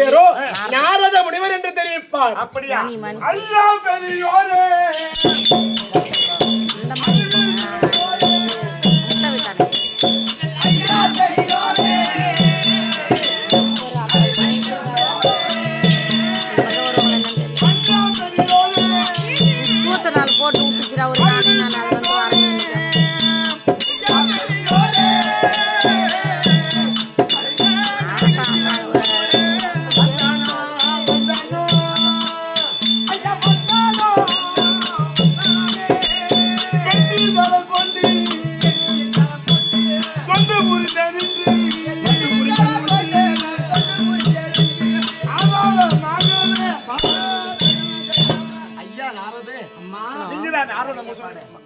பேரோ நாரத முனிவர் என்று தெரிவிப்பார். அப்படியா? ஐயா பெரியோரே போட்டு விட்டுச்சுரா ஒரு நாளே நான் அது வந்து வரேன்.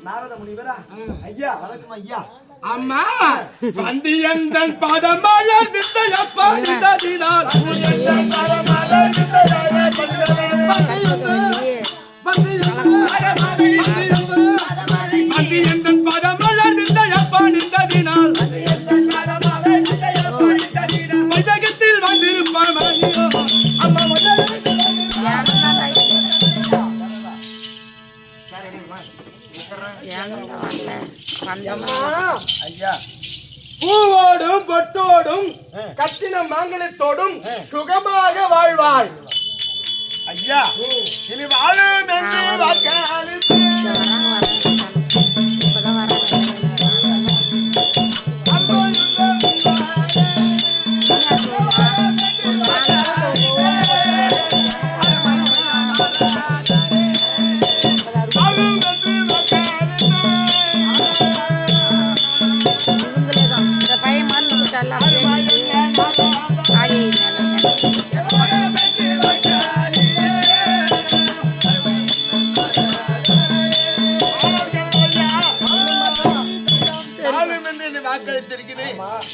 நாரத முனிவரா? ஐயா வணக்கம் ஐயா. அம்மா வந்தியந்தன் பதமலர் தித்தையப்பா நிததினால் வந்தியந்தன் பதமலர் தித்தையப்பா நிததினால் வைதகத்தில் வந்திருப்பார் அம்மா பூவோடும் பொட்டோடும் கட்டின மாங்கலத்தோடும் சுகமாக வாழ்வாய். ஐயா இனி வாழும் என்று வாக்களித்து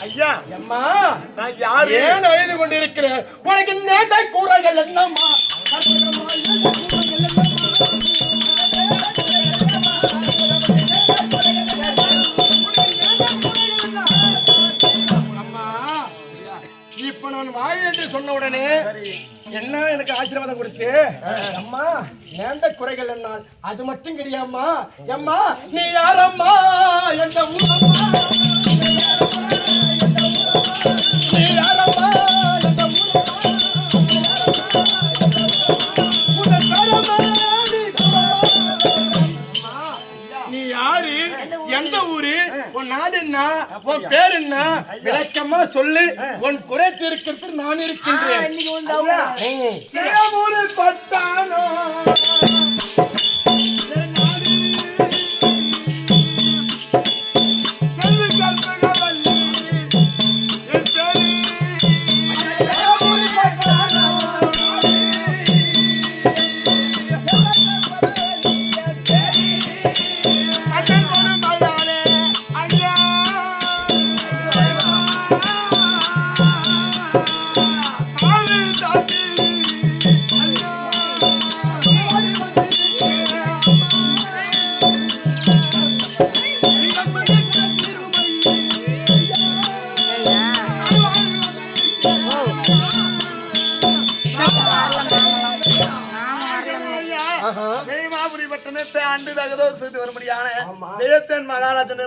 ஐயா அம்மா நான் யார் ஏன் எழுதி கொண்டிருக்கிறேன்? உனக்கு நேண்டை கூறாய்கள் என்னம்மா? அம்மா இப்ப நான் வாய் என்று சொன்ன உடனே என்ன எனக்கு ஆசீர்வாதம் கொடுத்து அம்மா நேர்ந்த குறைகள் என்ன அது மட்டும் கிடையாதும்மா. அம்மா நீ யாரம்மா? எந்த ஊரம்மா? நீ யாரம்மா? எந்த நீ யாரு? எந்த ஊரு? உன் நாடு என்ன? உன் பேர் என்ன? விளக்கமா சொல்லு. உன் குறை தீர்க்கிறதுக்கு நான் இருக்கின்றேன். பட்டானோ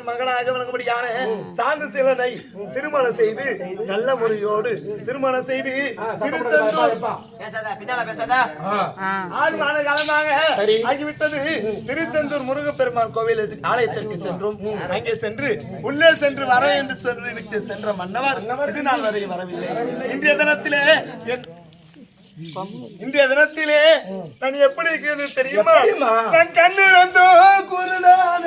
மகனாக விளங்கும்படியான சாந்து சிலனை திருமணம் செய்து நல்ல முறையோடு திருமணம் செய்து ஆகிவிட்டது. திருச்செந்தூர் முருகப்பெருமான் கோவில் ஆலயத்திற்கு சென்றும் அங்கே சென்று உள்ளே சென்று வர என்று சொல்லிவிட்டு சென்ற மன்னவர் இது நாள் வரை வரவில்லை. இன்றைய தினத்திலே நான் எப்படி இருக்கிறது தெரியுமா? நான் கண்ணு வந்தோ குருடான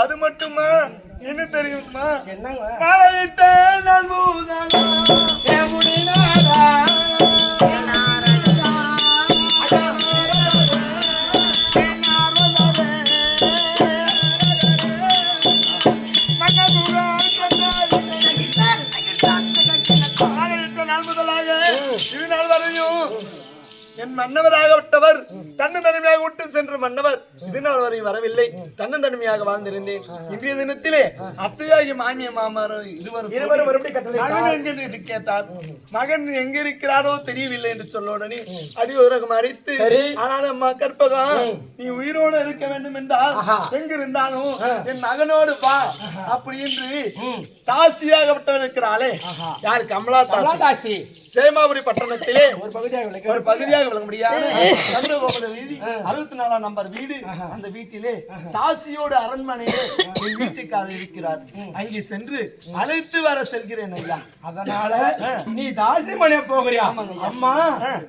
அது மட்டுமா என்ன தெரியுமா? என்னங்க மலையிட்ட நல்முதலா செமுனிநாதா என் மன்னவராகப்பட்டவர் தன்னந்தனிமையாக விட்டு சென்ற மன்னவர் இதுநாள் வரை வரவில்லை. தன்னந்தனிமையாக வாழ்ந்திருந்தேன். இன்றைய தினத்திலே அத்தையாகி மாமிய மாமரம் இருவரும் மறுபடியும் கட்டளை மகன் எங்கே என்று கேட்டார். மகன் எங்க இருக்கிறாரோ தெரியவில்லை என்று சொல்ல உடனே அடியோரகம் அழைத்து, ஆனாலும் அம்மா கற்பகம் நீ உயிரோடு இருக்க வேண்டும் என்றால் எங்கிருந்தாலும் என் மகனோடு வா அப்படி என்று தாசியாகப்பட்டவர் இருக்கிறாளே யார்? கமலா தாசி. ஜெயமாபுரி பட்டணத்திலே ஒரு பகுதியாக விளங்க முடியாது சந்திரகோபுர வீதி 64ஆம் நம்பர் வீடு. அந்த வீட்டிலே சாட்சியோடு அரண்மனையிலே என் வீட்டுக்காரர் இருக்கிறார். அங்கே சென்று அழைத்து வர செல்கிறேன் ஐயா. அதனால நீ தாசிமனை போகிறியா? அம்மா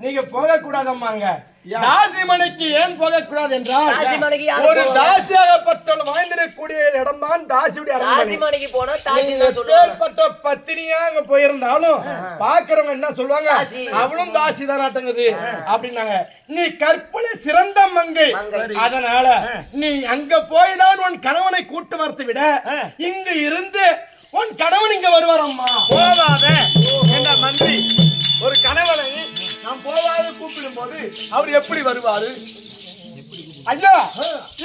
நீங்க போக கூடாதம்மாங்க. தாசிமனைக்கு ஏன் போக கூடாது என்றால் ஒரு தாசியாகப்பட்டவள் வாழ்ந்திடக்கூடிய இடம் தான் தாசியுடைய அரண்மனை. போனா தாசி பத்தினியா அங்க போயிருந்தாலும் பாக்குறவங்க என்ன சொல்லுவாங்க? அவளும் தாசி தானாட்டங்குது அப்படின்னாங்க. நீ கற்பனை சிறந்த மங்கை. அதனால நீ அங்க போய் தான் உன் கணவனை கூட்டு வரத்தை விட இங்க இருந்து உன் கணவன் இங்க வருவார். அம்மா போவாத என்ற மந்திரி ஒரு கணவனை நாம் போவாத கூப்பிடும் போது அவர் எப்படி வருவாரு? ஐயா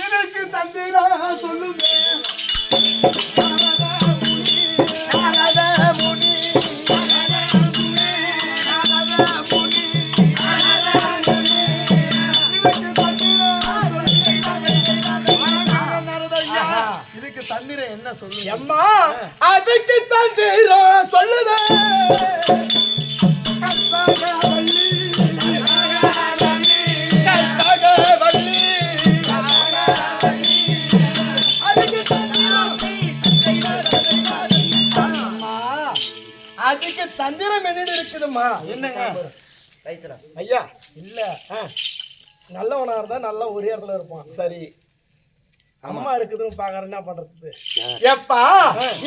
எனக்கு தந்தையா சொல்லுங்க. இதுக்கு தந்திரம் என்ன சொல்லுங்க? அம்மா அதுக்கு தந்திரம் சொல்லுதே. அதுக்கு தந்திரம் என்ன இருக்குதுமா? என்னங்க ஐயா? இல்ல நல்லவனா இருந்தா நல்லா ஒரே இடத்துல இருப்பான். சரி அம்மா இருக்குதுன்னு பாக்குற என்ன பண்றது? எப்பா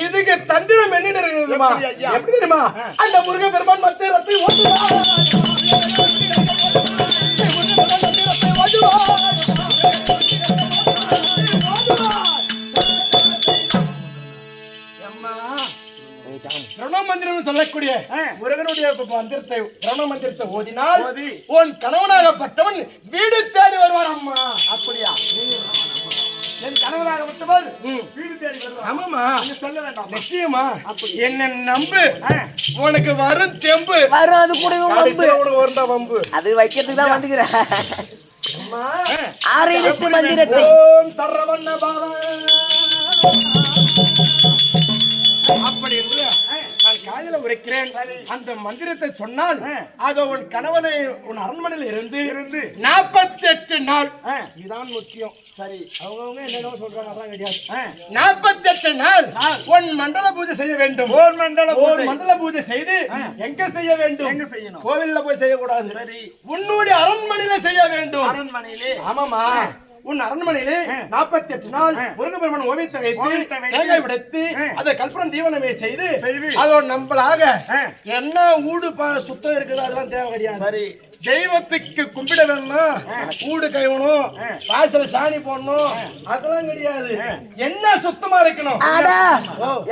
இதுக்கு தந்திரம் என்ன இருக்குதுமா? எப்படி தெரியுமா? அந்த முருக பெருமான் மத்திரத்தை மந்திரம் சொல்லக்கூடிய முருகனுடைய மந்திரத்தை பிரணவ மந்திரத்தை ஓதினால் உன் கணவனாகப்பட்டவன் வீடு தேடி வருவார். அம்மா அப்படியா? என் கணவனாகப்பட்டவர் வீடு தேடி வருவார். ஆமாமா சொல்ல வேண்டாம். நிச்சயமா என்ன நம்பு. உனக்கு வரும் தெம்பு வரும். அது கூட வருண்டா வம்பு. அது வைக்கிறதுக்கு தான் வந்துக்கிறேன். அம்மா 6 எழுத்து மந்திரத்தை ஓம் சரவண பவ அப்படி என்று நான் காதில உரைக்கிறேன். அந்த மந்திரத்தை சொன்னால் அது உன் கணவனை உன் அரண்மனையில் இருந்து 48 நாள் இதுதான் முக்கியம். சரி அவங்க என்னென்ன சொல்றாங்க அதான் கிடையாது. 48 நாள் உன் மண்டல பூஜை செய்ய வேண்டும். மண்டல பூஜை செய்து எங்க செய்ய வேண்டும்? எங்க செய்யணும்? கோவில்ல போய் செய்யக்கூடாது. சரி உன்னுடைய அரண்மனையில செய்ய வேண்டும். அரண்மனையிலே? ஆமாமா உன் அரண்மனையிலே 48 நாள் முருகப்பெருமான் ஓவியத்தை வைத்து தேங்காய் உடைத்து அதை கல்பனம் தீவனமே செய்து அதோட நம்மளாக என்ன ஊடு சுத்தம் இருக்குது அதெல்லாம் தேவை கிடையாது. சரி தெய்வத்துக்கு கும்பிட வேணும்னா ஊடு கைவணும், வாசல சாணி போடணும் அதெல்லாம் கிடையாது. என்ன சுத்தமா இருக்கணும்.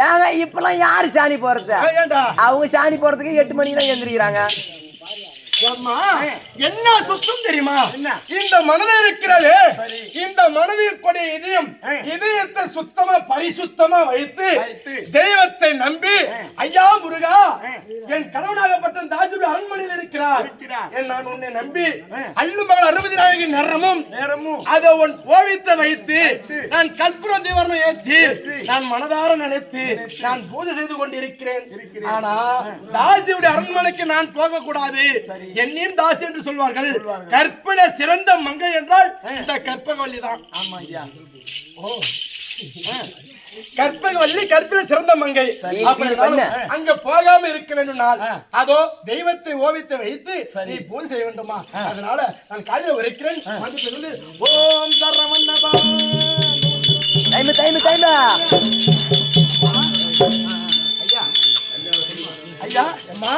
ஏங்க இப்பெல்லாம் யாரு சாணி போறது? அவங்க சாணி போறதுக்கு 8 மணிக்கு தான் எழுந்திருக்கிறாங்க. என்ன சுத்தம் தெரியுமா? இந்த மனதில் இருக்கிறது. இந்த மனதில் கூடிய இதயத்தை சுத்தமா பரிசுத்தமா வைத்து தெய்வத்தை நம்பி ஐயா முருகா என் கணவனாகப்பட்ட தாஜுடைய அரண்மனையில் இருக்கிறார். நான் உன்னை நம்பி அள்ளு மகள் 60 நாளைக்கு நேரமும் அதை உன் ஓவியத்தை வைத்து நான் கற்பூர தீவனம் ஏற்றி நான் மனதார நினைத்து நான் பூஜை செய்து கொண்டிருக்கிறேன். ஆனா தாசியுடைய அரண்மனைக்கு நான் போக கூடாது. என்னையும் தாசி என்று சொல்வார்கள். கற்பனை சிறந்த மங்கை என்றால் இந்த கற்பகவல்லி தான். ஆமா ஐயா. ஓ கற்பகவல்லி கற்பில சிறந்த மங்கை. அங்க போகாம இருக்க வேண்டும். அதோ தெய்வத்தை ஓவியத்தை வைத்து நீ பூஜை செய்ய வேண்டுமா? அதனால நான் காலையில உரைக்கிறேன். ஓம் சரவண பவ சொல்லுங்க. ஐயா அம்மா